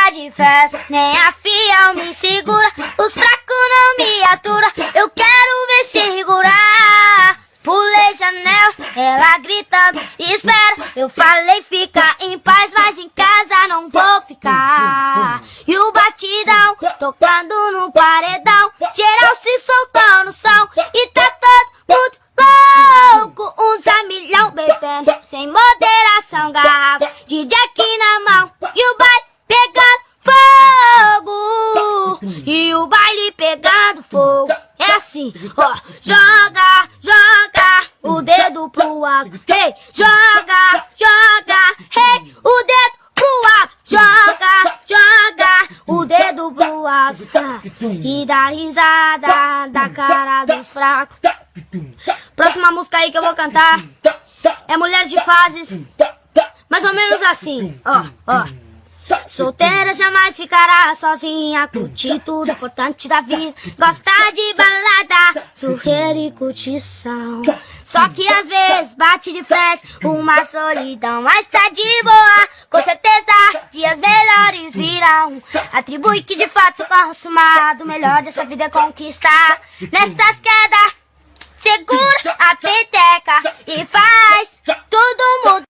gosta de festa, nem a fiel me segura. Os fracos não me aturam, eu quero ver segurar. Pulei janela, ela gritando, espera. Eu falei fica em paz, mas em casa não vou ficar. E o batidão, tocando no paredão, geral se soltou no som. E tá todo mundo louco, uns a milhão bebendo, sem moderação, garrafa de Jack na mão. E o baile pegando fogo, e o baile pegando fogo. É assim, ó, joga, joga o dedo pro alto, hey, joga, joga, hey, o dedo pro alto, joga, joga o dedo pro alto, e dá risada da cara dos fracos. Próxima música aí que eu vou cantar é Mulher de Fases, mais ou menos assim, ó, ó. Solteira jamais ficará sozinha, curtir tudo importante da vida, gosta de balada, surreira e curtição. Só que às vezes bate de frente uma solidão, mas tá de boa, com certeza dias melhores virão. Atribui que de fato consumado, o melhor dessa vida é conquistar. Nessas quedas, segura a peteca e faz todo mundo